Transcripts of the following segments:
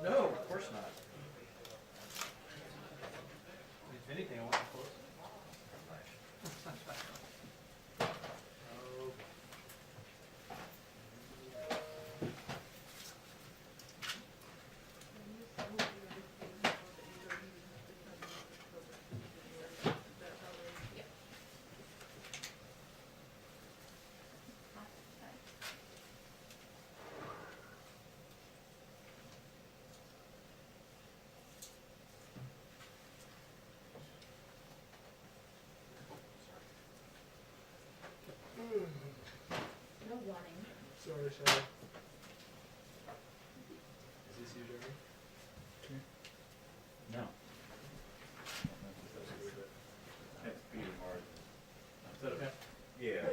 No, of course not. If anything, I want to close. No warning. Sorry. Is this you, Jeremy? No. Okay. Yeah,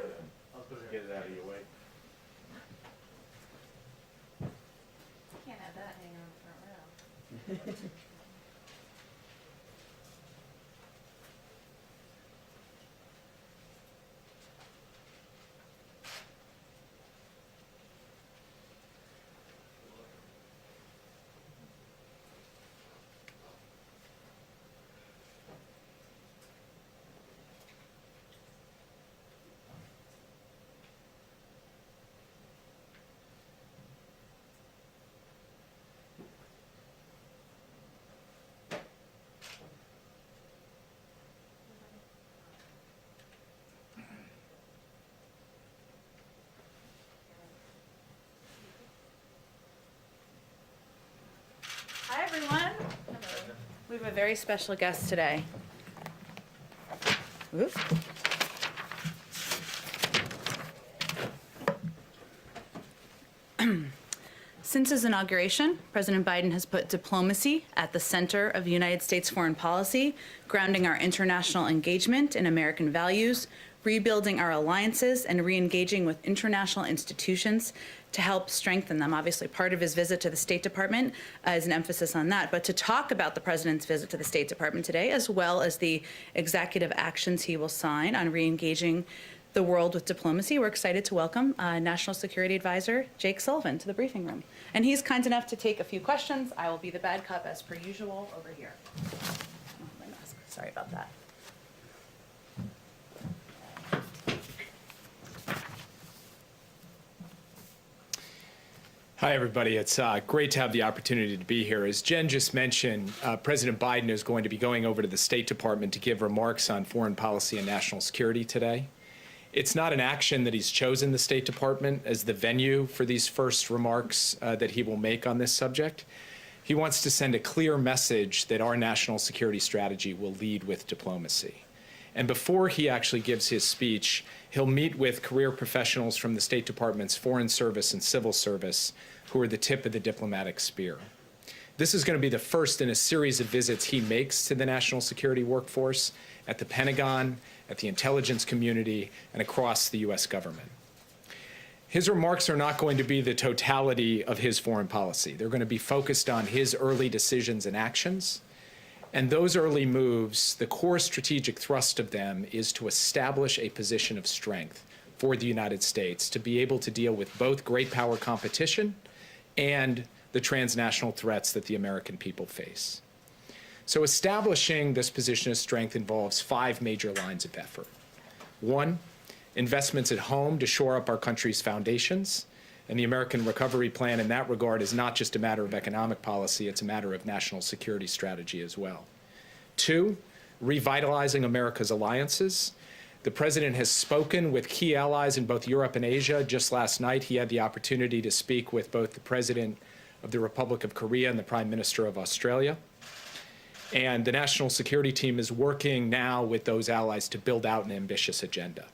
I'll put it get here. it out of your way. Can't have that hanging on the front row. Hi, everyone. We have a very special guest today. Oops. Since his inauguration, President Biden has put diplomacy at the center of United States foreign policy, grounding our international engagement in American values, rebuilding our alliances, and re-engaging with international institutions to help strengthen them. Obviously, part of his visit to the State Department is an emphasis on that. But to talk about the president's visit to the State Department today, as well as the executive actions he will sign on re-engaging the world with diplomacy, we're excited to welcome National Security Advisor Jake Sullivan to the briefing room. And he's kind enough to take a few questions. I will be the bad cop as per usual over here. Oh, my mask. Sorry about that. Hi, everybody. It's great to have the opportunity to be here. As Jen just mentioned, President Biden is going to be going over to the State Department to give remarks on foreign policy and national security today. It's not an action that he's chosen the State Department as the venue for these first remarks that he will make on this subject. He wants to send a clear message that our national security strategy will lead with diplomacy. And before he actually gives his speech, he'll meet with career professionals from the State Department's Foreign Service and Civil Service, who are the tip of the diplomatic spear. This is going to be the first in a series of visits he makes to the national security workforce at the Pentagon, at the intelligence community, and across the U.S. government. His remarks are not going to be the totality of his foreign policy. They're going to be focused on his early decisions and actions. And those early moves, the core strategic thrust of them is to establish a position of strength for the United States to be able to deal with both great power competition and the transnational threats that the American people face. So establishing this position of strength involves 5 major lines of effort. 1, investments at home to shore up our country's foundations. And the American Recovery Plan in that regard is not just a matter of economic policy, it's a matter of national security strategy as well. 2, revitalizing America's alliances. The president has spoken with key allies in both Europe and Asia. Just last night, he had the opportunity to speak with both the president of the Republic of Korea and the Prime Minister of Australia. And the national security team is working now with those allies to build out an ambitious agenda.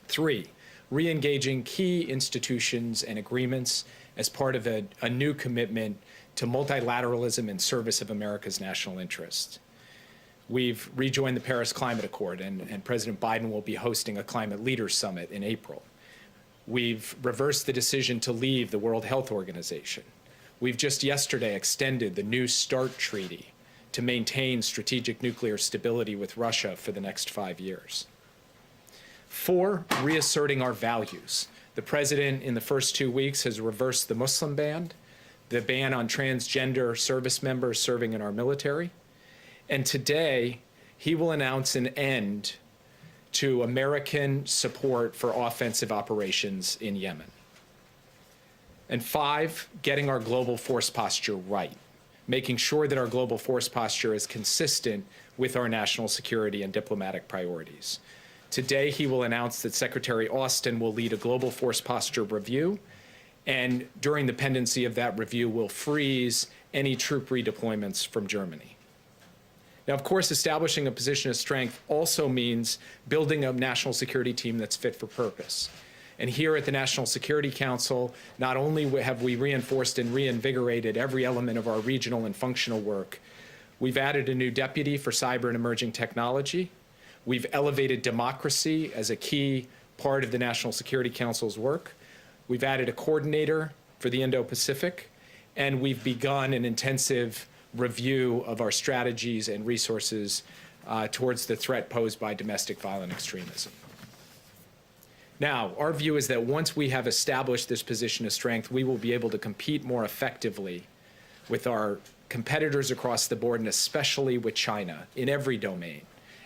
3, re-engaging key institutions and agreements as part of a new commitment to multilateralism in service of America's national interests. We've rejoined the Paris Climate Accord, and President Biden will be hosting a Climate Leaders Summit in April. We've reversed the decision to leave the World Health Organization. We've just yesterday extended the New START Treaty to maintain strategic nuclear stability with Russia for the next 5 years. 4, reasserting our values, The president, in the first 2 weeks, has reversed the Muslim ban, the ban on transgender service members serving in our military. And today, he will announce an end to American support for offensive operations in Yemen. And 5, getting our global force posture right, making sure that our global force posture is consistent with our national security and diplomatic priorities. Today, he will announce that Secretary Austin will lead a global force posture review, and during the pendency of that review, will freeze any troop redeployments from Germany. Now, of course, establishing a position of strength also means building a national security team that's fit for purpose. And here at the National Security Council, not only have we reinforced and reinvigorated every element of our regional and functional work, we've added a new deputy for cyber and emerging technology. We've elevated democracy as a key part of the National Security Council's work. We've added a coordinator for the Indo-Pacific, and we've begun an intensive review of our strategies and resources towards the threat posed by domestic violent extremism. Now, our view is that once we have established this position of strength, we will be able to compete more effectively with our competitors across the board, and especially with China in every domain: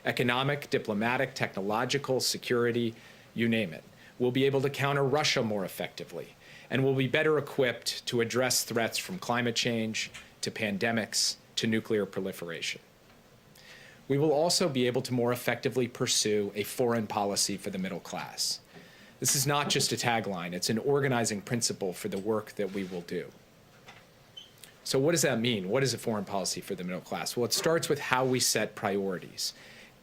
economic, diplomatic, technological, security, you name it. We'll be able to counter Russia more effectively, and we'll be better equipped to address threats from climate change to pandemics to nuclear proliferation. We will also be able to more effectively pursue a foreign policy for the middle class. This is not just a tagline, it's an organizing principle for the work that we will do. So what does that mean? What is a foreign policy for the middle class? Well, it starts with how we set priorities.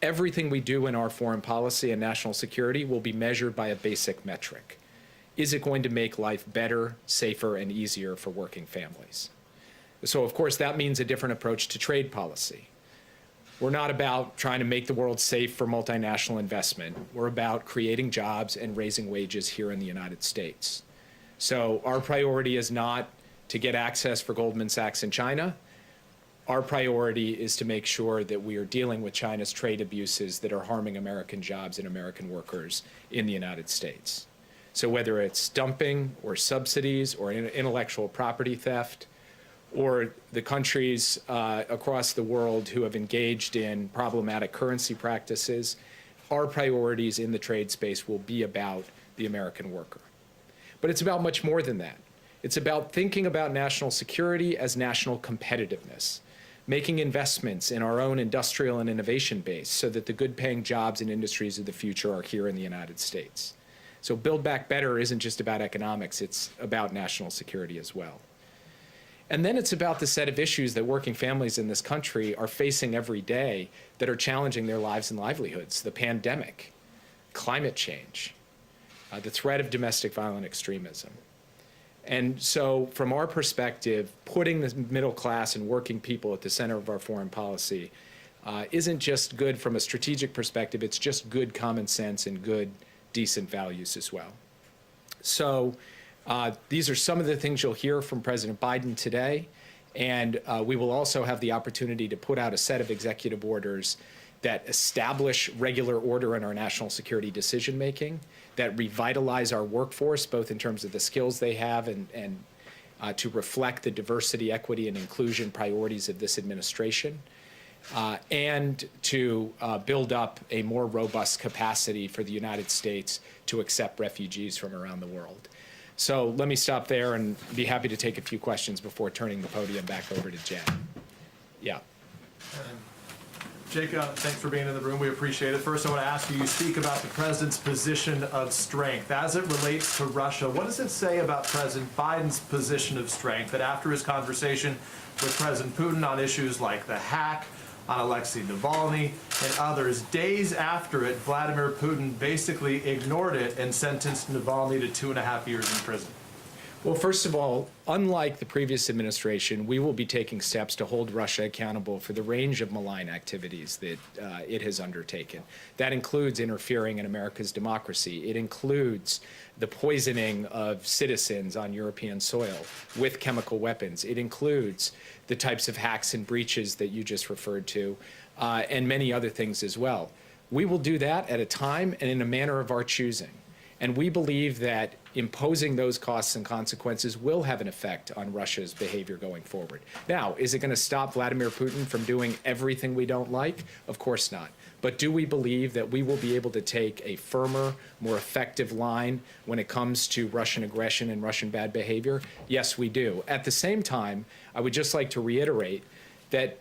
Everything we do in our foreign policy and national security will be measured by a basic metric. Is it going to make life better, safer, and easier for working families? So, of course, that means a different approach to trade policy. We're not about trying to make the world safe for multinational investment. We're about creating jobs and raising wages here in the United States. So our priority is not to get access for Goldman Sachs in China. Our priority is to make sure that we are dealing with China's trade abuses that are harming American jobs and American workers in the United States. So whether it's dumping or subsidies or intellectual property theft, or the countries across the world who have engaged in problematic currency practices, our priorities in the trade space will be about the American worker. But it's about much more than that. It's about thinking about national security as national competitiveness, making investments in our own industrial and innovation base so that the good-paying jobs and industries of the future are here in the United States. So Build Back Better isn't just about economics, it's about national security as well. And then it's about the set of issues that working families in this country are facing every day that are challenging their lives and livelihoods: the pandemic, climate change, the threat of domestic violent extremism. And so from our perspective, putting the middle class and working people at the center of our foreign policy isn't just good from a strategic perspective, it's just good common sense and good, decent values as well. So these are some of the things you'll hear from President Biden today, and we will also have the opportunity to put out a set of executive orders that establish regular order in our national security decision-making, that revitalize our workforce, both in terms of the skills they have and to reflect the diversity, equity, and inclusion priorities of this administration, and to build up a more robust capacity for the United States to accept refugees from around the world. So let me stop there and be happy to take a few questions before turning the podium back over to Jen. Yeah. Jacob, thanks for being in the room. We appreciate it. First, I want to ask you, you speak about the president's position of strength. As it relates to Russia, what does it say about President Biden's position of strength that after his conversation with President Putin on issues like the hack, on Alexei Navalny, and others, days after it, Vladimir Putin basically ignored it and sentenced Navalny to 2.5 years in prison? Well, first of all, unlike the previous administration, we will be taking steps to hold Russia accountable for the range of malign activities that it has undertaken. That includes interfering in America's democracy. It includes the poisoning of citizens on European soil with chemical weapons. It includes the types of hacks and breaches that you just referred to, and many other things as well. We will do that at a time and in a manner of our choosing. And we believe that imposing those costs and consequences will have an effect on Russia's behavior going forward. Now, is it going to stop Vladimir Putin from doing everything we don't like? Of course not. But do we believe that we will be able to take a firmer, more effective line when it comes to Russian aggression and Russian bad behavior? Yes, we do. At the same time, I would just like to reiterate that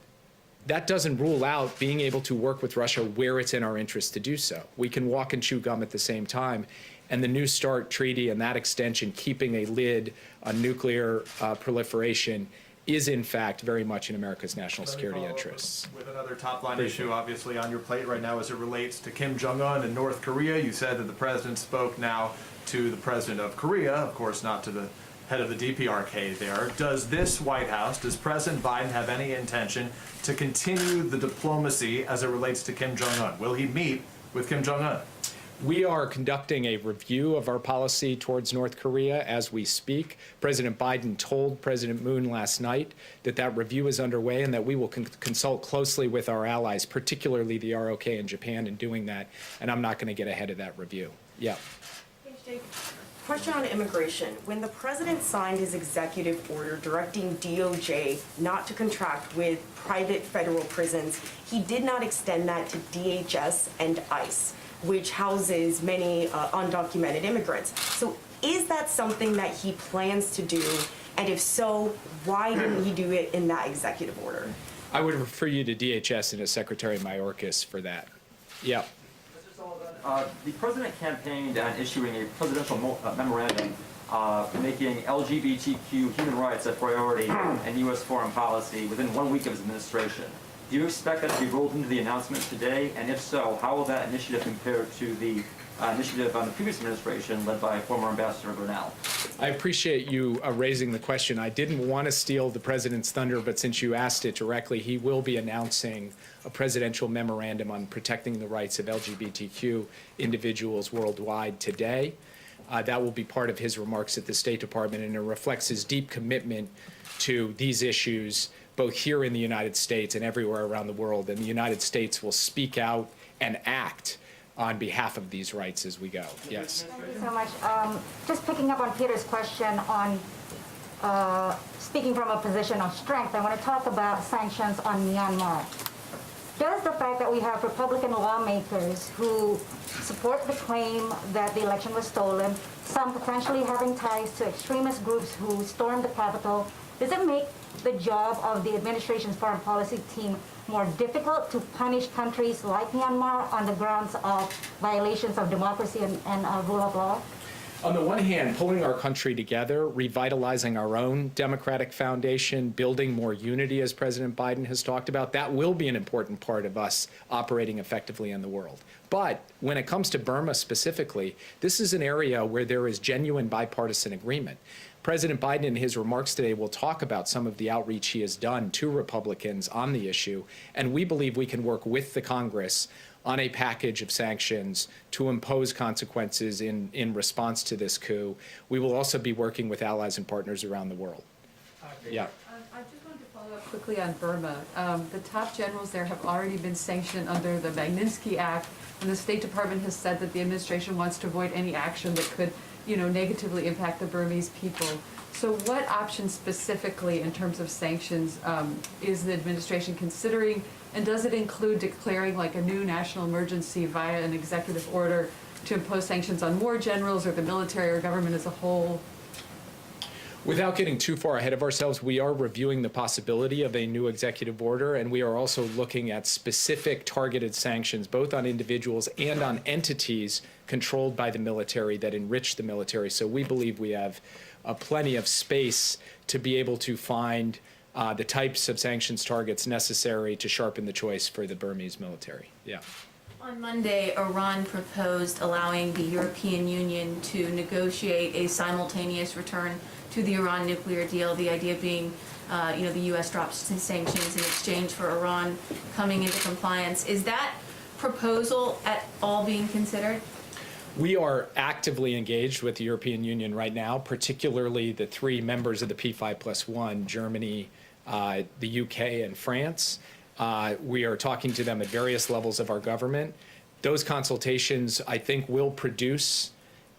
that doesn't rule out being able to work with Russia where it's in our interest to do so. We can walk and chew gum at the same time. And the New START treaty and that extension, keeping a lid on nuclear proliferation, is in fact very much in America's national security interests. With another top-line issue, obviously, on your plate right now as it relates to Kim Jong-un and North Korea. You said that the president spoke now to the president of Korea, of course not to the head of the DPRK there. Does this White House, does President Biden have any intention to continue the diplomacy as it relates to Kim Jong-un? Will he meet with Kim Jong-un? We are conducting a review of our policy towards North Korea as we speak. President Biden told President Moon last night that that review is underway and that we will consult closely with our allies, particularly the ROK and Japan, in doing that. And I'm not going to get ahead of that review. Yeah. Question on immigration. When the president signed his executive order directing DOJ not to contract with private federal prisons, he did not extend that to DHS and ICE, which houses many undocumented immigrants. So is that something that he plans to do? And if so, why didn't he do it in that executive order? I would refer you to DHS and to Secretary Mayorkas for that. Yeah. The president campaigned on issuing a presidential memorandum making LGBTQ human rights a priority in U.S. foreign policy within 1 week of his administration. Do you expect that to be rolled into the announcement today? And if so, how will that initiative compare to the initiative on the previous administration led by former Ambassador Grinnell? I appreciate you raising the question. I didn't want to steal the president's thunder, but since you asked it directly, he will be announcing a presidential memorandum on protecting the rights of LGBTQ individuals worldwide today. That will be part of his remarks at the State Department, and it reflects his deep commitment to these issues, both here in the United States and everywhere around the world. And the United States will speak out and act on behalf of these rights as we go. Yes. Thank you so much. Just picking up on Peter's question on speaking from a position of strength, I want to talk about sanctions on Myanmar. Does the fact that we have Republican lawmakers who support the claim that the election was stolen, some potentially having ties to extremist groups who stormed the Capitol, does it make the job of the administration's foreign policy team more difficult to punish countries like Myanmar on the grounds of violations of democracy and rule of law? On the one hand, pulling our country together, revitalizing our own democratic foundation, building more unity, as President Biden has talked about, that will be an important part of us operating effectively in the world. But when it comes to Burma specifically, this is an area where there is genuine bipartisan agreement. President Biden in his remarks today will talk about some of the outreach he has done to Republicans on the issue, and we believe we can work with the Congress on a package of sanctions to impose consequences in response to this coup. We will also be working with allies and partners around the world. Yeah. I just wanted to follow up quickly on Burma. The top generals there have already been sanctioned under the Magnitsky Act, and the State Department has said that the administration wants to avoid any action that could, negatively impact the Burmese people. So what options specifically in terms of sanctions is the administration considering, and does it include declaring like a new national emergency via an executive order to impose sanctions on more generals or the military or government as a whole? Without getting too far ahead of ourselves, we are reviewing the possibility of a new executive order, and we are also looking at specific targeted sanctions, both on individuals and on entities controlled by the military that enrich the military. So we believe we have plenty of space to be able to find the types of sanctions targets necessary to sharpen the choice for the Burmese military. Yeah. On Monday, Iran proposed allowing the European Union to negotiate a simultaneous return to the Iran nuclear deal, the idea being, the U.S. drops sanctions in exchange for Iran coming into compliance. Is that proposal at all being considered? We are actively engaged with the European Union right now, particularly the three members of the P5+1, Germany, the UK, and France. We are talking to them at various levels of our government. Those consultations, I think, will produce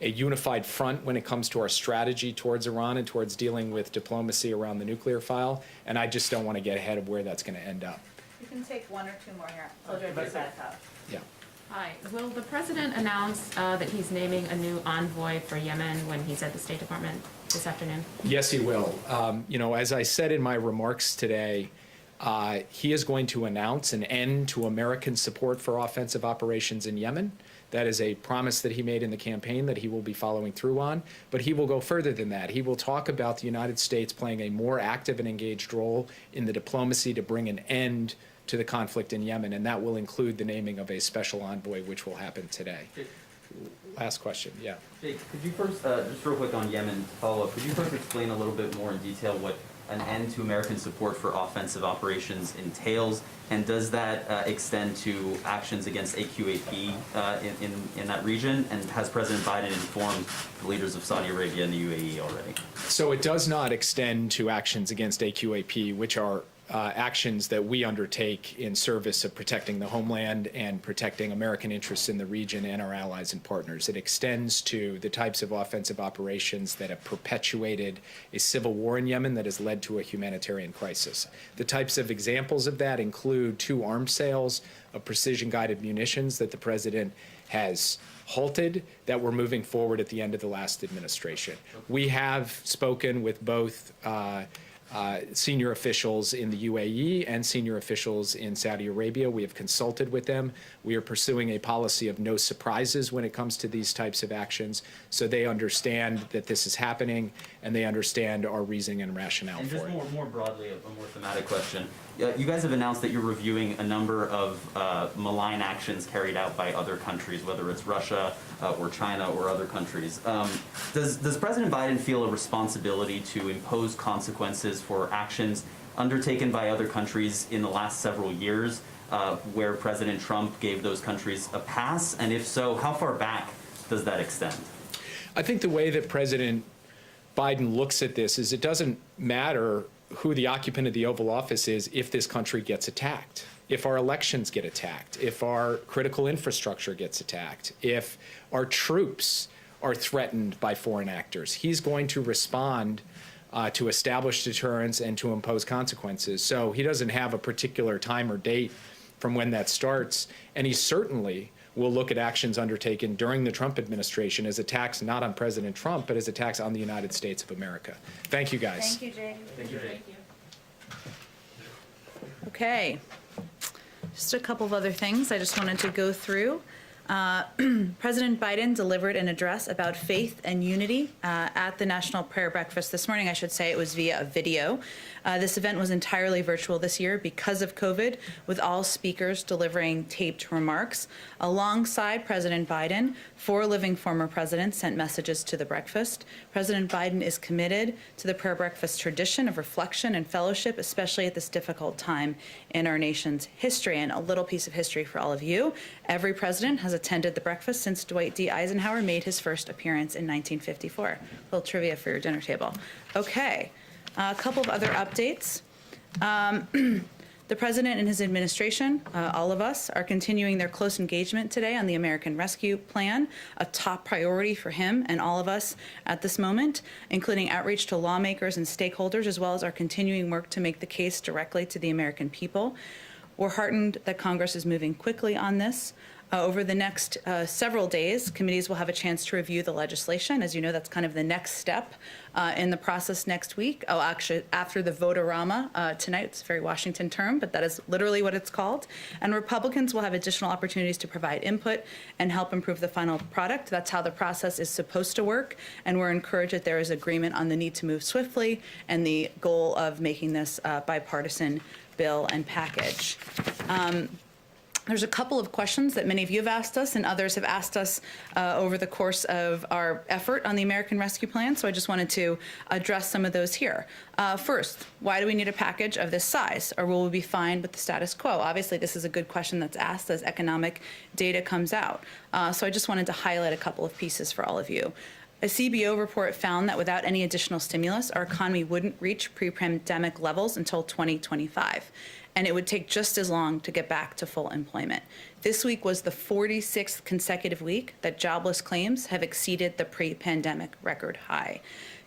a unified front when it comes to our strategy towards Iran and towards dealing with diplomacy around the nuclear file, and I just don't want to get ahead of where that's going to end up. You can take one or two more here. I'll do this side top. Yeah. Hi. Will the president announce that he's naming a new envoy for Yemen when he's at the State Department this afternoon? Yes, he will. You know, as I said in my remarks today, he is going to announce an end to American support for offensive operations in Yemen. That is a promise that he made in the campaign that he will be following through on. But he will go further than that. He will talk about the United States playing a more active and engaged role in the diplomacy to bring an end to the conflict in Yemen, and that will include the naming of a special envoy, which will happen today. Last question, yeah. Jake, could you first, just real quick on Yemen, to follow up, could you first explain a little bit more in detail what an end to American support for offensive operations entails, and does that extend to actions against AQAP in that region, and has President Biden informed the leaders of Saudi Arabia and the UAE already? So it does not extend to actions against AQAP, which are actions that we undertake in service of protecting the homeland and protecting American interests in the region and our allies and partners. It extends to the types of offensive operations that have perpetuated a civil war in Yemen that has led to a humanitarian crisis. The types of examples of that include 2 arms sales of precision-guided munitions that the president has halted that were moving forward at the end of the last administration. We have spoken with both senior officials in the UAE and senior officials in Saudi Arabia. We have consulted with them. We are pursuing a policy of no surprises when it comes to these types of actions, so they understand that this is happening and they understand our reasoning and rationale And for just it. more broadly, a more thematic question. You guys have announced that you're reviewing a number of malign actions carried out by other countries, whether it's Russia or China or other countries. Does President Biden feel a responsibility to impose consequences for actions undertaken by other countries in the last several years, where President Trump gave those countries a pass? And if so, how far back does that extend? I think the way that President Biden looks at this is it doesn't matter who the occupant of the Oval Office is if this country gets attacked, if our elections get attacked, if our critical infrastructure gets attacked, if our troops are threatened by foreign actors. He's going to respond to establish deterrence and to impose consequences. So he doesn't have a particular time or date from when that starts, and he certainly will look at actions undertaken during the Trump administration as attacks not on President Trump, but as attacks on the United States of America. Thank you, guys. Thank you, Jake. Thank you, Jake. Okay. Just a couple of other things I just wanted to go through. President Biden delivered an address about faith and unity at the National Prayer Breakfast this morning. I should say it was via a video. This event was entirely virtual this year because of COVID, with all speakers delivering taped remarks. Alongside President Biden, 4 living former presidents sent messages to the breakfast. President Biden is committed to the prayer breakfast tradition of reflection and fellowship, especially at this difficult time in our nation's history. And a little piece of history for all of you. Every president has attended the breakfast since Dwight D. Eisenhower made his first appearance in 1954. A little trivia for your dinner table. Okay. A couple of other updates. The president and his administration, all of us, are continuing their close engagement today on the American Rescue Plan, a top priority for him and all of us at this moment, including outreach to lawmakers and stakeholders, as well as our continuing work to make the case directly to the American people. We're heartened that Congress is moving quickly on this. Over the next several days, committees will have a chance to review the legislation. As you know, that's kind of the next step in the process next week. Oh, actually, after the vote-a-rama tonight. It's a very Washington term, but that is literally what it's called. And Republicans will have additional opportunities to provide input and help improve the final product. That's how the process is supposed to work. And we're encouraged that there is agreement on the need to move swiftly and the goal of making this bipartisan bill and package. There's a couple of questions that many of you have asked us and others have asked us over the course of our effort on the American Rescue Plan, so I just wanted to address some of those here. First, why do we need a package of this size, or will we be fine with the status quo? Obviously, this is a good question that's asked as economic data comes out. So I just wanted to highlight a couple of pieces for all of you. A CBO report found that without any additional stimulus, our economy wouldn't reach pre-pandemic levels until 2025, and it would take just as long to get back to full employment. This week was the 46th consecutive week that jobless claims have exceeded the pre-pandemic record high.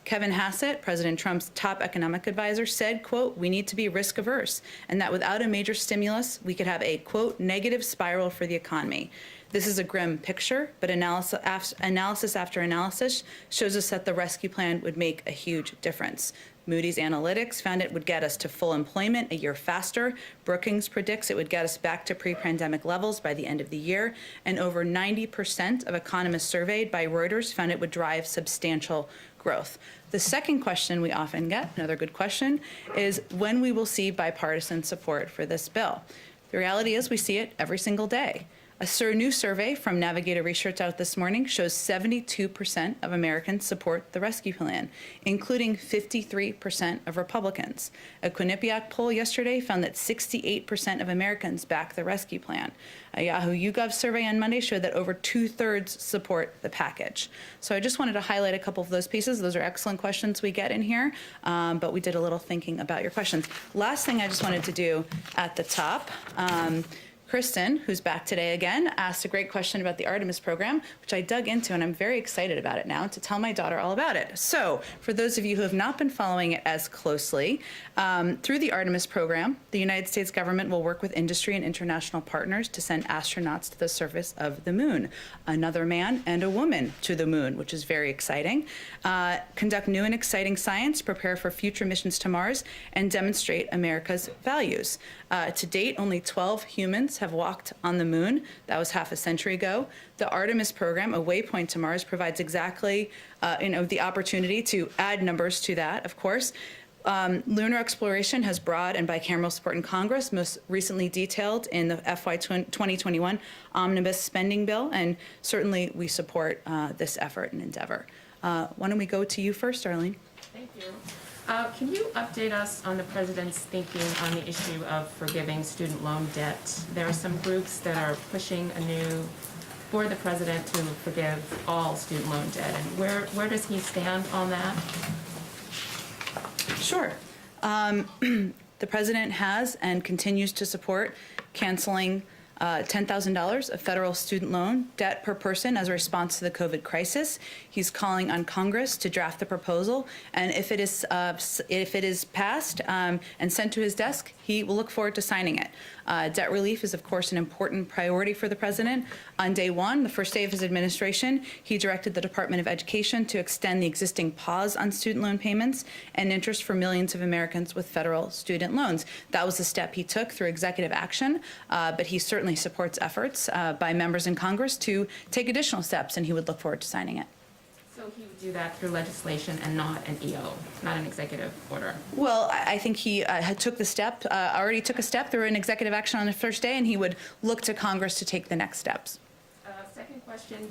Kevin Hassett, President Trump's top economic advisor, said, quote, "We need to be risk averse, and that without a major stimulus, we could have a, quote, negative spiral for the economy." This is a grim picture, but analysis after analysis shows us that the rescue plan would make a huge difference. Moody's Analytics found it would get us to full employment a year faster. Brookings predicts it would get us back to pre-pandemic levels by the end of the year. And over 90% of economists surveyed by Reuters found it would drive substantial growth. The second question we often get, another good question, is when we will see bipartisan support for this bill. The reality is we see it every single day. A new survey from Navigator Research out this morning shows 72% of Americans support the rescue plan, including 53% of Republicans. A Quinnipiac poll yesterday found that 68% of Americans back the rescue plan. A Yahoo YouGov survey on Monday showed that over 2/3 support the package. So I just wanted to highlight a couple of those pieces. Those are excellent questions we get in here, but we did a little thinking about your questions. Last thing I just wanted to do at the top, Kristen, who's back today again, asked a great question about the Artemis program, which I dug into, and I'm very excited about it now to tell my daughter all about it. So for those of you who have not been following it as closely, through the Artemis program, the United States government will work with industry and international partners to send astronauts to the surface of the moon, another man and a woman to the moon, which is very exciting, conduct new and exciting science, prepare for future missions to Mars, and demonstrate America's values. To date, only 12 humans have walked on the moon. That was half a century ago. The Artemis program, a waypoint to Mars, provides exactly the opportunity to add numbers to that, of course. Lunar exploration has broad and bicameral support in Congress, most recently detailed in the FY 2021 omnibus spending bill, and certainly we support this effort and endeavor. Why don't we go to you first, Arlene? Thank you. Can you update us on the president's thinking on the issue of forgiving student loan debt? There are some groups that are pushing for the president to forgive all student loan debt, and where does he stand on that? Sure. The president has and continues to support canceling $10,000 of federal student loan debt per person as a response to the COVID crisis. He's calling on Congress to draft the proposal, and if it is passed and sent to his desk, he will look forward to signing it. Debt relief is, of course, an important priority for the president. On day one, the first day of his administration, he directed the Department of Education to extend the existing pause on student loan payments and interest for millions of Americans with federal student loans. That was a step he took through executive action, but he certainly supports efforts by members in Congress to take additional steps, and he would look forward to signing it. So he would do that through legislation and not an EO, not an executive order? Well, I think he already took a step through an executive action on the first day, and he would look to Congress to take the next steps. Second question,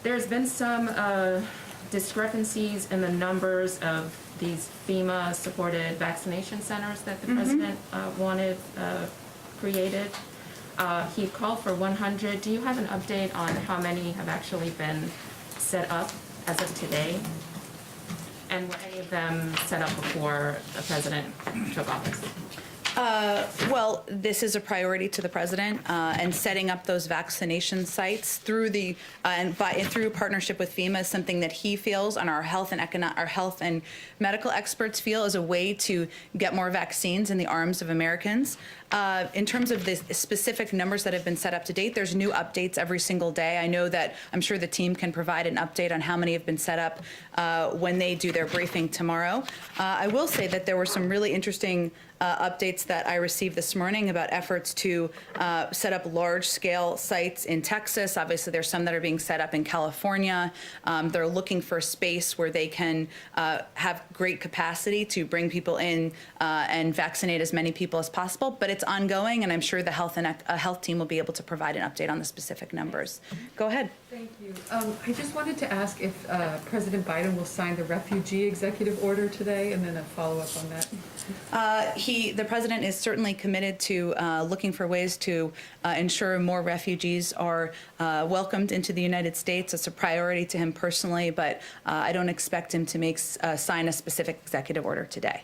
there's been some discrepancies in the numbers of these FEMA-supported vaccination centers that the president wanted created. He called for 100. Do you have an update on how many have actually been set up as of today? And were any of them set up before the president took office? Well, this is a priority to the president, and setting up those vaccination sites through through partnership with FEMA is something that he feels, and our health and medical experts feel, is a way to get more vaccines in the arms of Americans. In terms of the specific numbers that have been set up to date, there's new updates every single day. I know that I'm sure the team can provide an update on how many have been set up when they do their briefing tomorrow. I will say that there were some really interesting updates that I received this morning about efforts to set up large-scale sites in Texas. Obviously, there's some that are being set up in California. They're looking for a space where they can have great capacity to bring people in and vaccinate as many people as possible. But it's ongoing, and I'm sure the health team will be able to provide an update on the specific numbers. Go ahead. Thank you. I just wanted to ask if President Biden will sign the refugee executive order today, and then a follow-up on that. The president president is certainly committed to looking for ways to ensure more refugees are welcomed into the United States. It's a priority to him personally, but I don't expect him to sign a specific executive order today.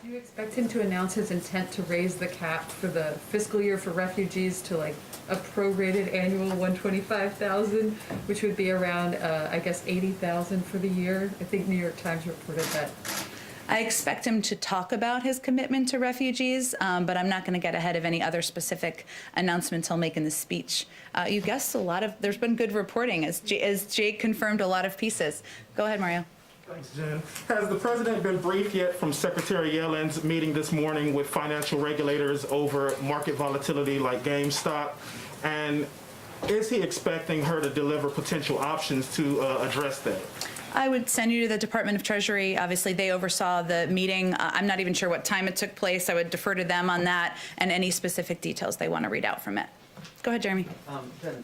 Do you expect him to announce his intent to raise the cap for the fiscal year for refugees to like a prorated annual 125,000, which would be around, I guess, 80,000 for the year? I think New York Times reported that. I expect him to talk about his commitment to refugees, but I'm not going to get ahead of any other specific announcements he'll make in the speech. You guessed there's been good reporting, as Jake confirmed a lot of pieces. Go ahead, Mario. Thanks, Jen. Has the president been briefed yet from Secretary Yellen's meeting this morning with financial regulators over market volatility like GameStop? And is he expecting her to deliver potential options to address that? I would send you to the Department of Treasury. Obviously, they oversaw the meeting. I'm not even sure what time it took place. I would defer to them on that and any specific details they want to read out from it. Go ahead, Jeremy. Jen,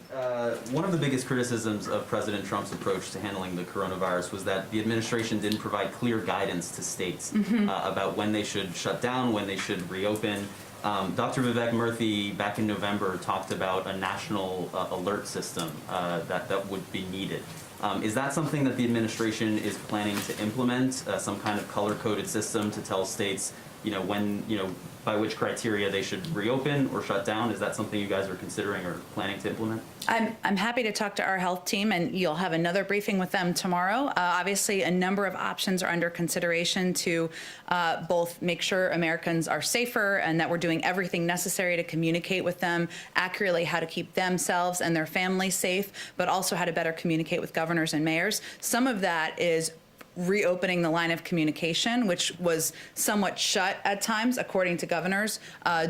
one of the biggest criticisms of President Trump's approach to handling the coronavirus was that the administration didn't provide clear guidance to states about when they should shut down, when they should reopen. Dr. Vivek Murthy back in November talked about a national alert system that would be needed. Is that something that the administration is planning to implement, some kind of color-coded system to tell states, when, by which criteria they should reopen or shut down? Is that something you guys are considering or planning to implement? I'm happy to talk to our health team, and you'll have another briefing with them tomorrow. Obviously, a number of options are under consideration to both make sure Americans are safer and that we're doing everything necessary to communicate with them accurately how to keep themselves and their families safe, but also how to better communicate with governors and mayors. Some of that is reopening the line of communication, which was somewhat shut at times, according to governors,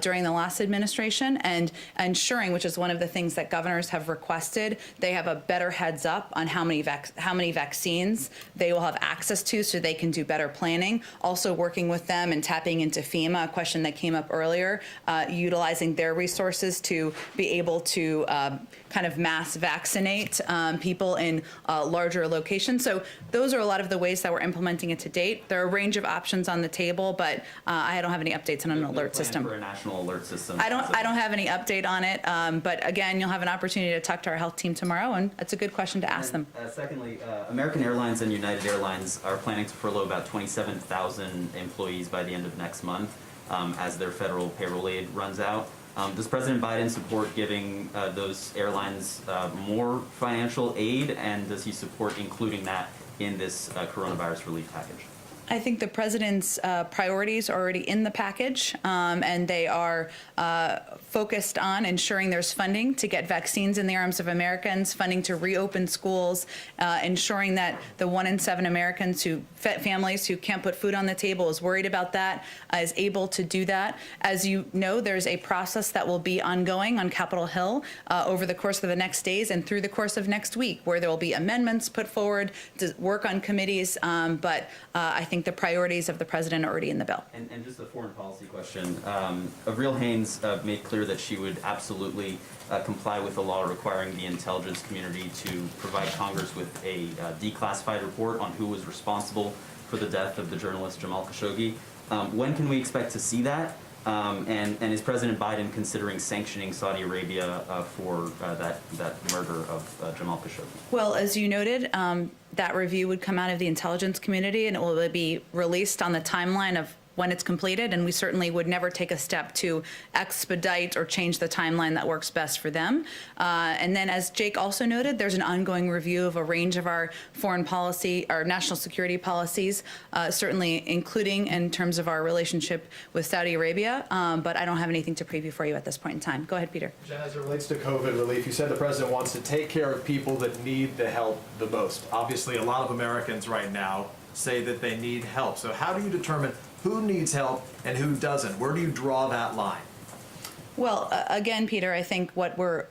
during the last administration, and ensuring, which is one of the things that governors have requested, they have a better heads up on how many vaccines they will have access to so they can do better planning. Also working with them and tapping into FEMA, a question that came up earlier, utilizing their resources to be able to kind of mass vaccinate people in larger locations. So those are a lot of the ways that we're implementing it to date. There are a range of options on the table, but I don't have any updates on an alert system. For a national alert system. I don't have any update on it, but again, you'll have an opportunity to talk to our health team tomorrow, and that's a good question to ask them. Secondly, American Airlines and United Airlines are planning to furlough about 27,000 employees by the end of next month as their federal payroll aid runs out. Does President Biden support giving those airlines more financial aid, and does he support including that in this coronavirus relief package? I think the president's priorities are already in the package, and they are focused on ensuring there's funding to get vaccines in the arms of Americans, funding to reopen schools, ensuring that the 1 in 7 Americans families who can't put food on the table is worried about that, is able to do that. As you know, there's a process that will be ongoing on Capitol Hill over the course of the next days and through the course of next week, where there will be amendments put forward to work on committees, but I think the priorities of the president are already in the bill. And just a foreign policy question. Avril Haines made clear that she would absolutely comply with the law requiring the intelligence community to provide Congress with a declassified report on who was responsible for the death of the journalist Jamal Khashoggi. When can we expect to see that? And is President Biden considering sanctioning Saudi Arabia for that murder of Jamal Khashoggi? Well, as you noted, that review would come out of the intelligence community, and it will be released on the timeline of when it's completed, and we certainly would never take a step to expedite or change the timeline that works best for them. And then, as Jake also noted, there's an ongoing review of a range of our foreign policy, our national security policies, certainly including in terms of our relationship with Saudi Arabia, but I don't have anything to preview for you at this point in time. Go ahead, Peter. Jen, as it relates to COVID relief, you said the president wants to take care of people that need the help the most. Obviously, a lot of Americans right now say that they need help. So how do you determine who needs help and who doesn't? Where do you draw that line? Well, again, Peter, I think what we're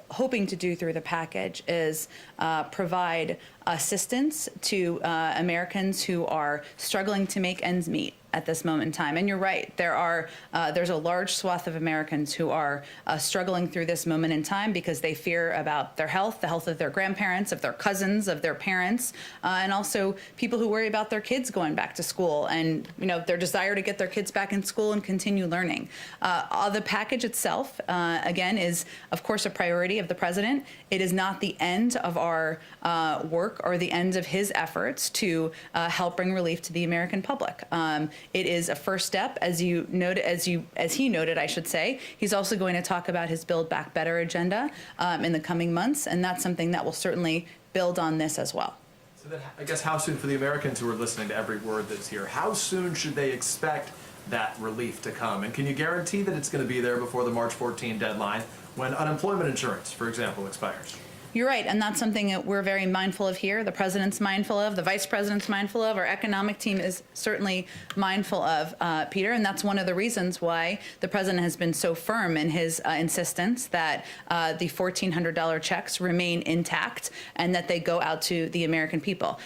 hoping to do through the package is provide assistance to Americans who are struggling to make ends meet at this moment in time. And you're right, there's a large swath of Americans who are struggling through this moment in time because they fear about their health, the health of their grandparents, of their cousins, of their parents, and also people who worry about their kids going back to school and their desire to get their kids back in school and continue learning. The package itself, again, is of course a priority of the president. It is not the end of our work or the end of his efforts to help bring relief to the American public. It is a first step, as he noted, I should say. He's also going to talk about his Build Back Better agenda in the coming months, and that's something that will certainly build on this as well. So then, I guess, how soon, for the Americans who are listening to every word that's here, how soon should they expect that relief to come? And can you guarantee that it's going to be there before the March 14 deadline when unemployment insurance, for example, expires? You're right, and that's something that we're very mindful of here. The president's mindful of, the vice president's mindful of, our economic team is certainly mindful of, Peter, and that's one of the reasons why the president has been so firm in his insistence that the $1,400 checks remain intact and that they go out to the American people.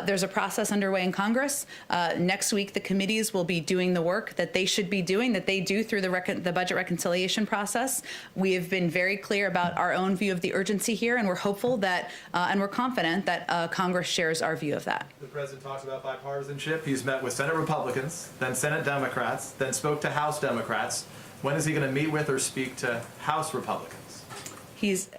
There's a process underway in Congress. Next week, the committees will be doing the work that they should be doing, that they do through the budget reconciliation process. We have been very clear about our own view of the urgency here, and we're hopeful that, and we're confident that Congress shares our view of that. The president talks about bipartisanship. He's met with Senate Republicans, then Senate Democrats, then spoke to House Democrats. When is he going to meet with or speak to House Republicans? He's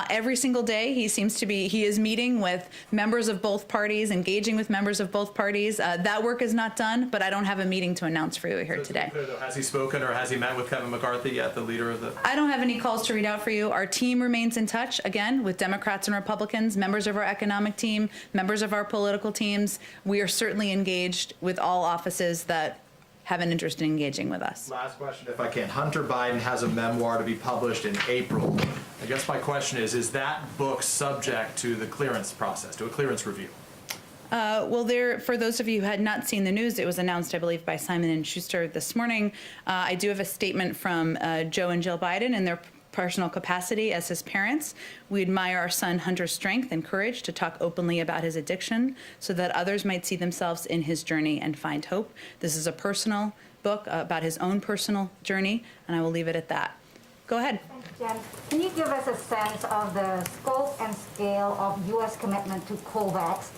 every single day. He is meeting with members of both parties, engaging with members of both parties. That work is not done, but I don't have a meeting to announce for you here today. Has he spoken or has he met with Kevin McCarthy yet, the leader of the? I don't have any calls to read out for you. Our team remains in touch, again, with Democrats and Republicans, members of our economic team, members of our political teams. We are certainly engaged with all offices that have an interest in engaging with us. Last question, if I can. Hunter Biden has a memoir to be published in April. I guess my question is that book subject to the clearance process, to a clearance review? Well, for those of you who had not seen the news, it was announced, I believe, by Simon & Schuster this morning. I do have a statement from Joe and Jill Biden in their personal capacity as his parents. We admire our son Hunter's strength and courage to talk openly about his addiction so that others might see themselves in his journey and find hope. This is a personal book about his own personal journey, and I will leave it at that. Go ahead. Jen, can you give us a sense of the scope and scale of U.S. commitment to COVAX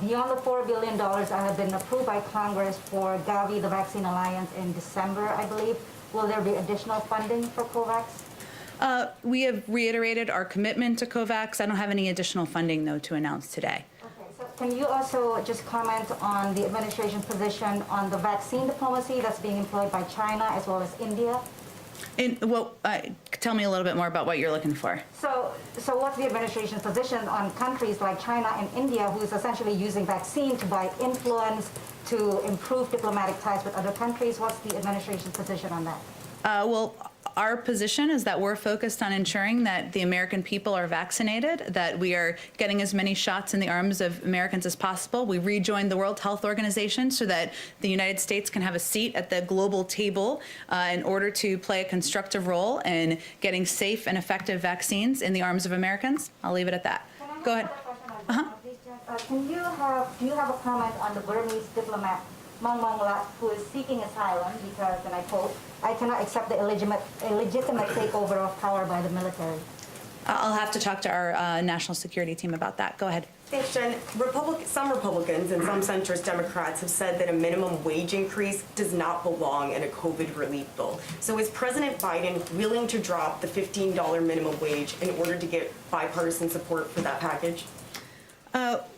beyond the $4 billion that have been approved by Congress for Gavi, the Vaccine Alliance, in December, I believe? Will there be additional funding for COVAX? We have reiterated our commitment to COVAX. I don't have any additional funding, though, to announce today. Okay, so can you also just comment on the administration's position on the vaccine diplomacy that's being employed by China as well as India? Tell me a little bit more about what you're looking for. So what's the administration's position on countries like China and India, who is essentially using vaccine to buy influence to improve diplomatic ties with other countries? What's the administration's position on that? Well, our position is that we're focused on ensuring that the American people are vaccinated, that we are getting as many shots in the arms of Americans as possible. We rejoined the World Health Organization so that the United States can have a seat at the global table in order to play a constructive role in getting safe and effective vaccines in the arms of Americans. I'll leave it at that. Go ahead. Do you have a comment on the Burmese diplomat Mong Mong Lat, who is seeking asylum because, and I quote, "I cannot accept the illegitimate takeover of power by the military"? I'll have to talk to our national security team about that. Go ahead. Thanks, Jen. Some Republicans and some centrist Democrats have said that a minimum wage increase does not belong in a COVID relief bill. So is President Biden willing to drop the $15 minimum wage in order to get bipartisan support for that package?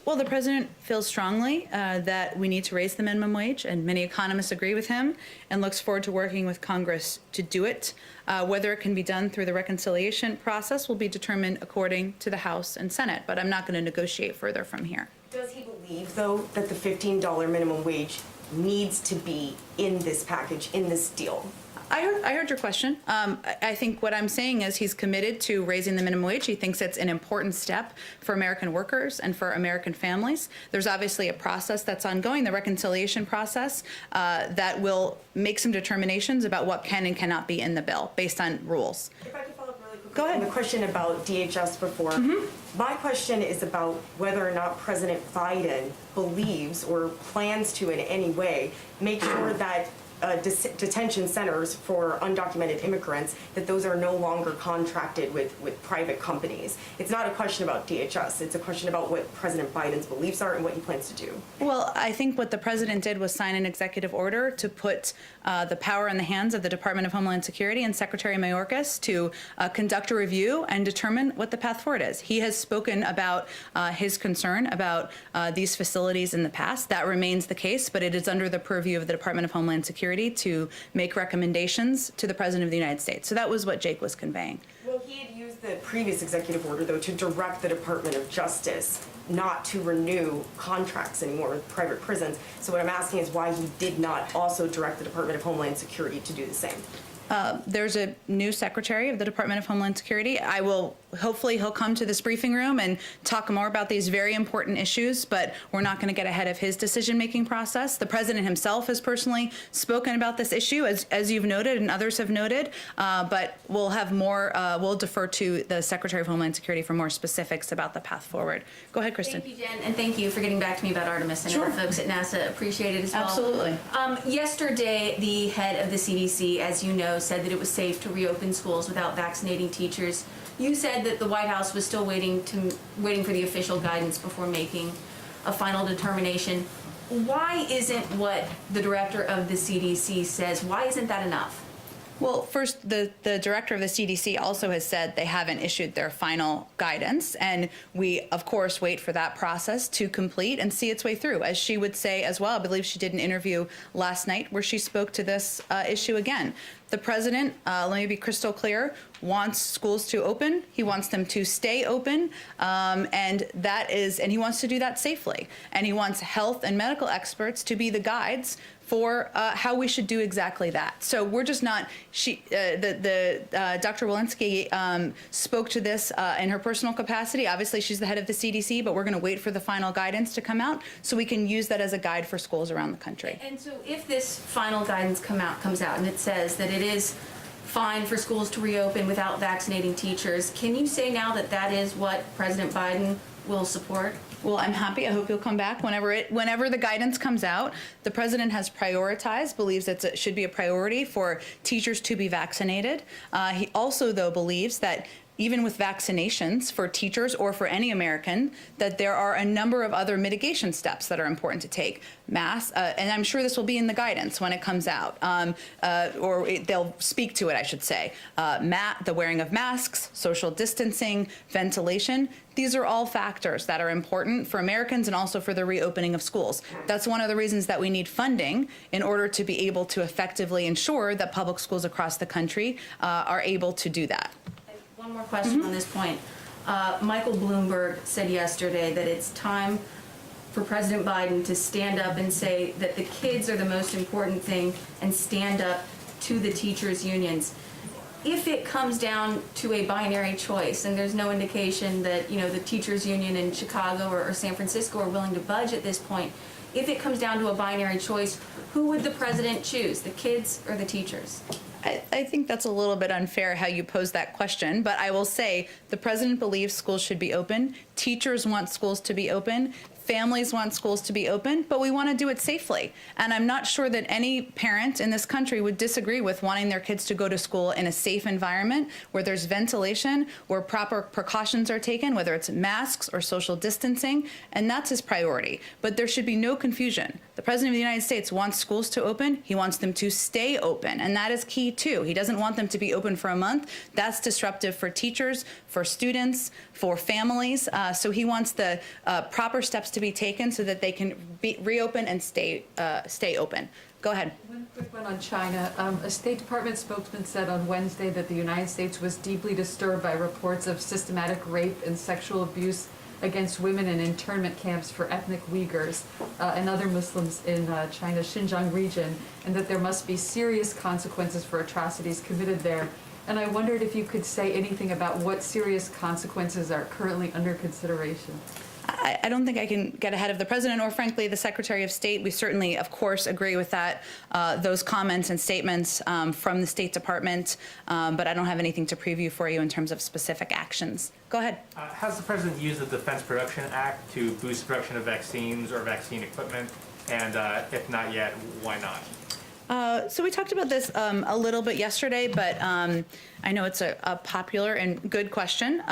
Well, the president feels strongly that we need to raise the minimum wage, and many economists agree with him, and looks forward to working with Congress to do it. Whether it can be done through the reconciliation process will be determined according to the House and Senate, but I'm not going to negotiate further from here. Does he believe, though, that the $15 minimum wage needs to be in this package, in this deal? I heard your question. I think what I'm saying is he's committed to raising the minimum wage. He thinks it's an important step for American workers and for American families. There's obviously a process that's ongoing, the reconciliation process, that will make some determinations about what can and cannot be in the bill based on rules. If I could follow up really Go ahead. The question about DHS before. My question is about whether or not President Biden believes or plans to in any way make sure that detention centers for undocumented immigrants, that those are no longer contracted with private companies. It's not a question about DHS. It's a question about what President Biden's beliefs are and what he plans to do. Well, I think what the president did was sign an executive order to put the power in the hands of the Department of Homeland Security and Secretary Mayorkas to conduct a review and determine what the path forward is. He has spoken about his concern about these facilities in the past. That remains the case, but it is under the purview of the Department of Homeland Security to make recommendations to the President of the United States. So that was what Jake was conveying. Well, he had used the previous executive order, though, to direct the Department of Justice not to renew contracts anymore with private prisons. So what I'm asking is why he did not also direct the Department of Homeland Security to do the same. There's a new secretary of the Department of Homeland Security. Hopefully he'll come to this briefing room and talk more about these very important issues, but we're not going to get ahead of his decision-making process. The president himself has personally spoken about this issue, as you've noted and others have noted, but we'll have more, we'll defer to the Secretary of Homeland Security for more specifics about the path forward. Go ahead, Kristen. Thank you, Jen, and thank you for getting back to me about Artemis. I know Sure. the folks at NASA appreciate it as well. Absolutely. Yesterday, the head of the CDC, as you know, said that it was safe to reopen schools without vaccinating teachers. You said that the White House was still waiting for the official guidance before making a final determination. Why isn't what the director of the CDC says, why isn't that enough? Well, first, the director of the CDC also has said they haven't issued their final guidance, and we, of course, wait for that process to complete and see its way through. As she would say as well, I believe she did an interview last night where she spoke to this issue again. The president, let me be crystal clear, wants schools to open. He wants them to stay open, and he wants to do that safely. And he wants health and medical experts to be the guides for how we should do exactly that. So we're just not. Dr. Walensky spoke to this in her personal capacity. Obviously, she's the head of the CDC, but we're going to wait for the final guidance to come out so we can use that as a guide for schools around the country. And so if this final guidance comes out and it says that it is fine for schools to reopen without vaccinating teachers, can you say now that that is what President Biden will support? Well, I'm happy. I hope you'll come back whenever the guidance comes out. The president has prioritized, believes that it should be a priority for teachers to be vaccinated. He also, though, believes that even with vaccinations for teachers or for any American, that there are a number of other mitigation steps that are important to take. Masks, and I'm sure this will be in the guidance when it comes out, they'll speak to it, I should say. The wearing of masks, social distancing, ventilation. These are all factors that are important for Americans and also for the reopening of schools. That's one of the reasons that we need funding in order to be able to effectively ensure that public schools across the country are able to do that. One more question on this point. Michael Bloomberg said yesterday that it's time for President Biden to stand up and say that the kids are the most important thing and stand up to the teachers' unions. If it comes down to a binary choice, and there's no indication that the teachers' union in Chicago or San Francisco are willing to budge at this point, if it comes down to a binary choice, who would the president choose, the kids or the teachers? I think that's a little bit unfair how you pose that question, but I will say the president believes schools should be open. Teachers want schools to be open. Families want schools to be open, but we want to do it safely. And I'm not sure that any parent in this country would disagree with wanting their kids to go to school in a safe environment where there's ventilation, where proper precautions are taken, whether it's masks or social distancing, and that's his priority. But there should be no confusion. The President of the United States wants schools to open. He wants them to stay open, and that is key too. He doesn't want them to be open for a month. That's disruptive for teachers, for students, for families. So he wants the proper steps to be taken so that they can reopen and stay open. Go ahead. One quick one on China. A State Department spokesman said on Wednesday that the United States was deeply disturbed by reports of systematic rape and sexual abuse against women in internment camps for ethnic Uyghurs and other Muslims in China's Xinjiang region, and that there must be serious consequences for atrocities committed there. And I wondered if you could say anything about what serious consequences are currently under consideration. I don't think I can get ahead of the president or, frankly, the Secretary of State. We certainly, of course, agree with that, those comments and statements from the State Department, but I don't have anything to preview for you in terms of specific actions. Go ahead. Has the president used the Defense Production Act to boost production of vaccines or vaccine equipment? And if not yet, why not? So we talked about this a little bit yesterday, but I know it's a popular and good question.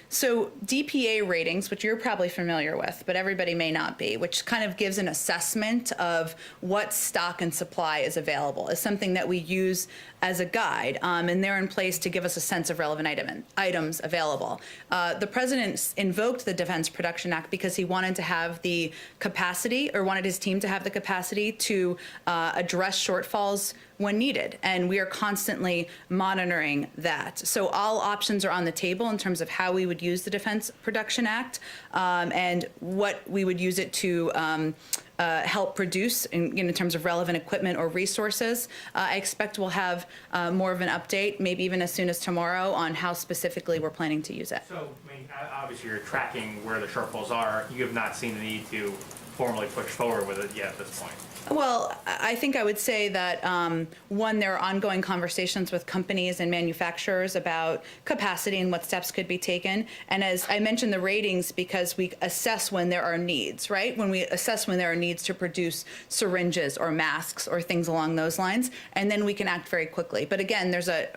So DPA ratings, which you're probably familiar with, but everybody may not be, which kind of gives an assessment of what stock and supply is available, is something that we use as a guide, and they're in place to give us a sense of relevant items available. The president invoked the Defense Production Act because he wanted to have the capacity, or wanted his team to have the capacity to address shortfalls when needed, and we are constantly monitoring that. So all options are on the table in terms of how we would use the Defense Production Act and what we would use it to help produce in terms of relevant equipment or resources. I expect we'll have more of an update, maybe even as soon as tomorrow, on how specifically we're planning to use it. So, I mean, obviously you're tracking where the shortfalls are. You have not seen the need to formally push forward with it yet at this point. Well, I think I would say that, one, there are ongoing conversations with companies and manufacturers about capacity and what steps could be taken. And as I mentioned, the ratings, because we assess when there are needs, right? When we assess when there are needs to produce syringes or masks or things along those lines, and then we can act very quickly. But again, there's a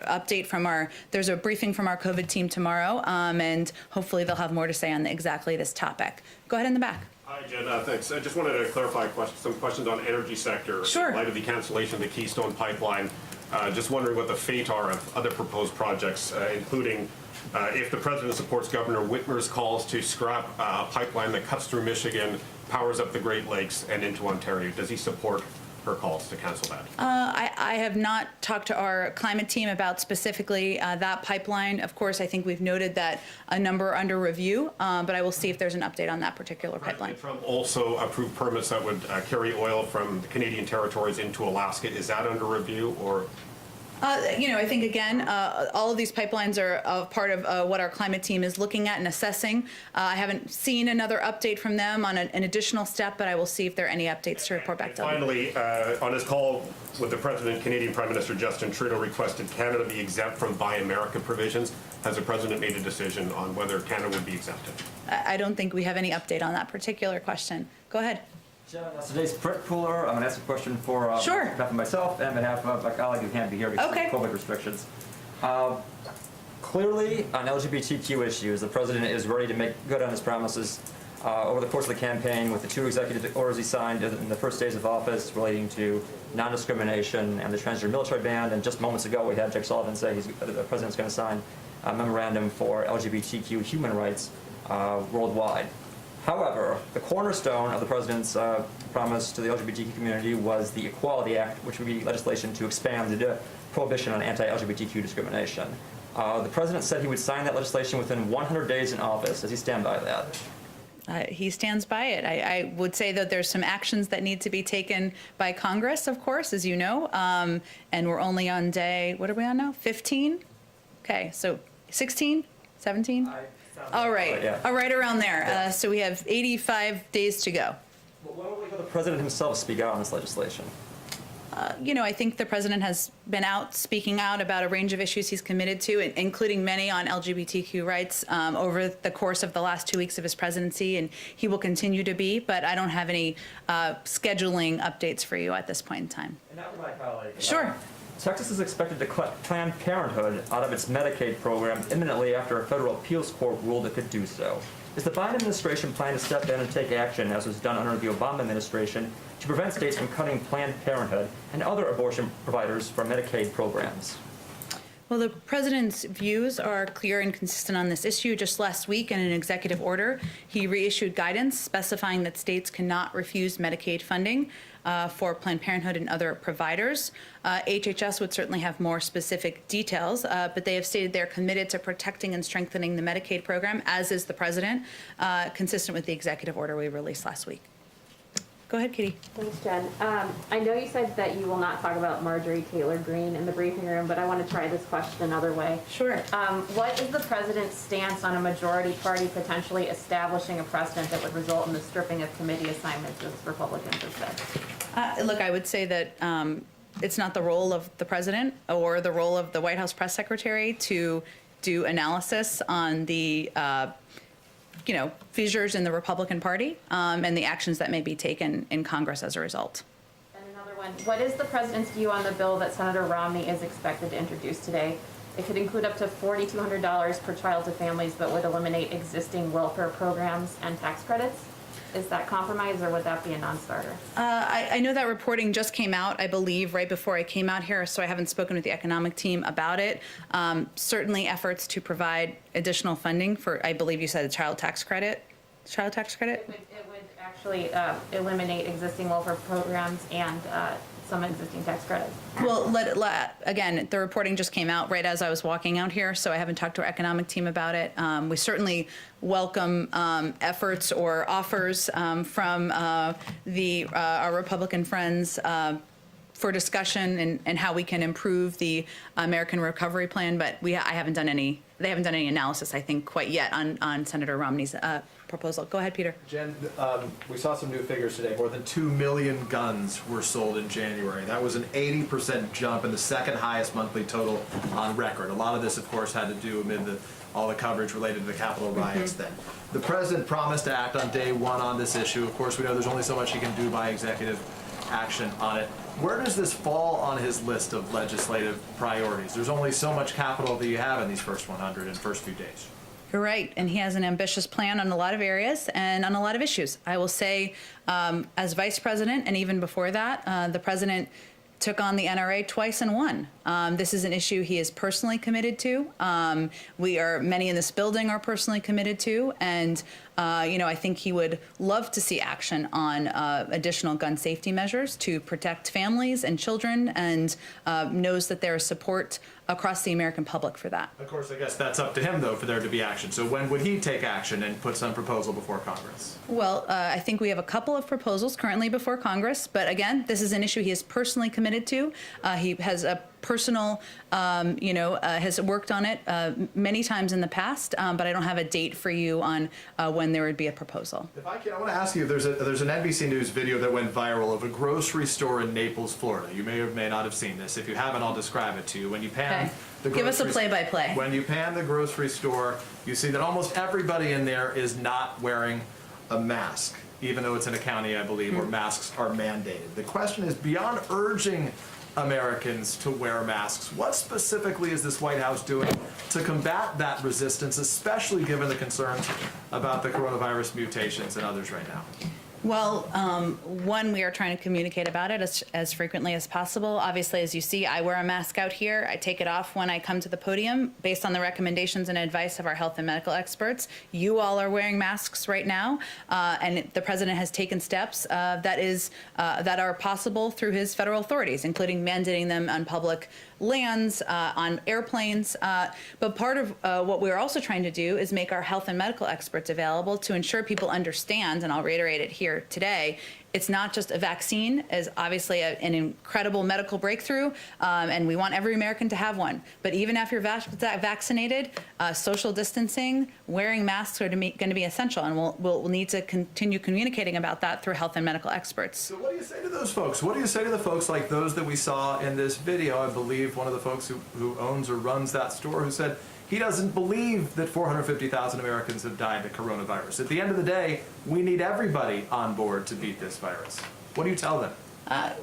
briefing from our COVID team tomorrow, and hopefully they'll have more to say on exactly this topic. Go ahead in the back. Hi, Jen. Thanks. I just wanted to clarify some questions on energy sector. Sure. In light of the cancellation of the Keystone Pipeline, just wondering what the fate are of other proposed projects, including if the president supports Governor Whitmer's calls to scrap a pipeline that cuts through Michigan, powers up the Great Lakes and into Ontario. Does he support her calls to cancel that? I have not talked to our climate team about specifically that pipeline. Of course, I think we've noted that a number are under review, but I will see if there's an update on that particular pipeline. Trump also approved permits that would carry oil from the Canadian territories into Alaska. Is that under review, or? I think, again, all of these pipelines are a part of what our climate team is looking at and assessing. I haven't seen another update from them on an additional step, but I will see if there are any updates to report back to them. Finally, on his call with the President, Canadian Prime Minister Justin Trudeau requested Canada be exempt from Buy America provisions. Has the President made a decision on whether Canada would be exempted? I don't think we have any update on that particular question. Go ahead. Jen, today's print cooler. I'm going to ask a question for Sure. on behalf of myself and on behalf of my colleague who can't be here because Okay. of COVID restrictions. Clearly, on LGBTQ issues, the president is ready to make good on his promises. Over the course of the campaign, with the 2 executive orders he signed in the first days of office relating to non-discrimination and the transgender military ban, and just moments ago we had Jake Sullivan say the president's going to sign a memorandum for LGBTQ human rights worldwide. However, the cornerstone of the president's promise to the LGBTQ community was the Equality Act, which would be legislation to expand the prohibition on anti-LGBTQ discrimination. The president said he would sign that legislation within 100 days in office. Does he stand by that? He stands by it. I would say that there's some actions that need to be taken by Congress, of course, as you know, and we're only on day, what are we on now, 15? Okay, so 16, 17? All right, yeah. Right around there. So we have 85 days to go. Well, why don't we let the president himself speak out on this legislation? I think the president has been out speaking out about a range of issues he's committed to, including many on LGBTQ rights over the course of the last 2 weeks of his presidency, and he will continue to be, but I don't have any scheduling updates for you at this point in time. And now for my colleague. Sure. Texas is expected to cut Planned Parenthood out of its Medicaid program imminently after a federal appeals court ruled it could do so. Is the Biden administration planning to step in and take action, as was done under the Obama administration, to prevent states from cutting Planned Parenthood and other abortion providers from Medicaid programs? Well, the president's views are clear and consistent on this issue. Just last week, in an executive order, he reissued guidance specifying that states cannot refuse Medicaid funding for Planned Parenthood and other providers. HHS would certainly have more specific details, but they have stated they're committed to protecting and strengthening the Medicaid program, as is the president, consistent with the executive order we released last week. Go ahead, Katie. Thanks, Jen. I know you said that you will not talk about Marjorie Taylor Greene in the briefing room, but I want to try this question another way. Sure. What is the president's stance on a majority party potentially establishing a precedent that would result in the stripping of committee assignments as Republicans have said? Look, I would say that it's not the role of the president or the role of the White House press secretary to do analysis on the fissures in the Republican Party and the actions that may be taken in Congress as a result. And another one, what is the president's view on the bill that Senator Romney is expected to introduce today? It could include up to $4,200 per child to families, but would eliminate existing welfare programs and tax credits. Is that compromise, or would that be a non-starter? I know that reporting just came out, I believe, right before I came out here, so I haven't spoken with the economic team about it. Certainly efforts to provide additional funding for, I believe you said, a child tax credit? Child tax credit? It would actually eliminate existing welfare programs and some existing tax credits. Well, again, the reporting just came out right as I was walking out here, so I haven't talked to our economic team about it. We certainly welcome efforts or offers from our Republican friends for discussion and how we can improve the American Recovery Plan, but they haven't done any analysis, I think, quite yet on Senator Romney's proposal. Go ahead, Peter. Jen, we saw some new figures today. More than 2 million guns were sold in January. That was an 80% jump and the second highest monthly total on record. A lot of this, of course, had to do amid all the coverage related to the Capitol riots then. The president promised to act on day one on this issue. Of course, we know there's only so much he can do by executive action on it. Where does this fall on his list of legislative priorities? There's only so much capital that you have in these first 100 and first few days. You're right, and he has an ambitious plan on a lot of areas and on a lot of issues. I will say, as vice president, and even before that, the president took on the NRA twice and won. This is an issue he is personally committed to. Many in this building are personally committed to, and I think he would love to see action on additional gun safety measures to protect families and children, and knows that there is support across the American public for that. Of course, I guess that's up to him, though, for there to be action. So when would he take action and put some proposal before Congress? Well, I think we have a couple of proposals currently before Congress, but again, this is an issue he is personally committed to. He has a personal, has worked on it many times in the past, but I don't have a date for you on when there would be a proposal. If I can, I want to ask you, there's an NBC News video that went viral of a grocery store in Naples, Florida. You may or may not have seen this. If you haven't, I'll describe it to you. When you pan Give us a play-by-play. When you pan the grocery store, you see that almost everybody in there is not wearing a mask, even though it's in a county, I believe, where masks are mandated. The question is, beyond urging Americans to wear masks, what specifically is this White House doing to combat that resistance, especially given the concerns about the coronavirus mutations and others right now? Well, one, we are trying to communicate about it as frequently as possible. Obviously, as you see, I wear a mask out here. I take it off when I come to the podium based on the recommendations and advice of our health and medical experts. You all are wearing masks right now, and the president has taken steps that are possible through his federal authorities, including mandating them on public lands, on airplanes. But part of what we're also trying to do is make our health and medical experts available to ensure people understand, and I'll reiterate it here today, it's not just a vaccine, is obviously an incredible medical breakthrough, and we want every American to have one. But even after you're vaccinated, social distancing, wearing masks are going to be essential, and we'll need to continue communicating about that through health and medical experts. So what do you say to those folks? What do you say to the folks like those that we saw in this video? I believe one of the folks who owns or runs that store who said he doesn't believe that 450,000 Americans have died to coronavirus. At the end of the day, we need everybody on board to beat this virus. What do you tell them?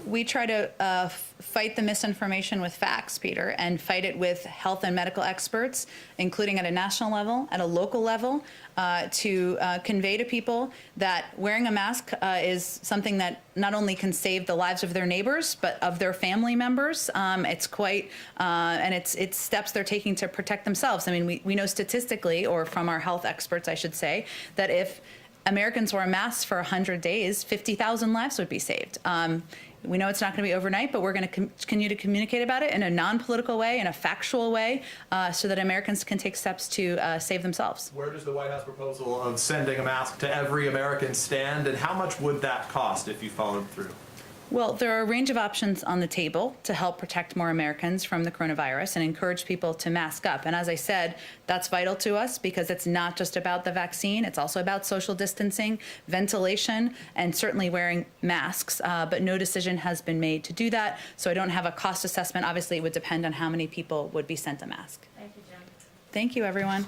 We try to fight the misinformation with facts, Peter, and fight it with health and medical experts, including at a national level, at a local level, to convey to people that wearing a mask is something that not only can save the lives of their neighbors, but of their family members. It's quite, and it's steps they're taking to protect themselves. I mean, we know statistically, or from our health experts, I should say, that if Americans wore masks for 100 days, 50,000 lives would be saved. We know it's not going to be overnight, but we're going to continue to communicate about it in a non-political way, in a factual way, so that Americans can take steps to save themselves. Where does the White House proposal of sending a mask to every American stand, and how much would that cost if you followed through? Well, there are a range of options on the table to help protect more Americans from the coronavirus and encourage people to mask up. And as I said, that's vital to us because it's not just about the vaccine. It's also about social distancing, ventilation, and certainly wearing masks. But no decision has been made to do that. So I don't have a cost assessment. Obviously, it would depend on how many people would be sent a mask. Thank you, Jen. Thank you, everyone.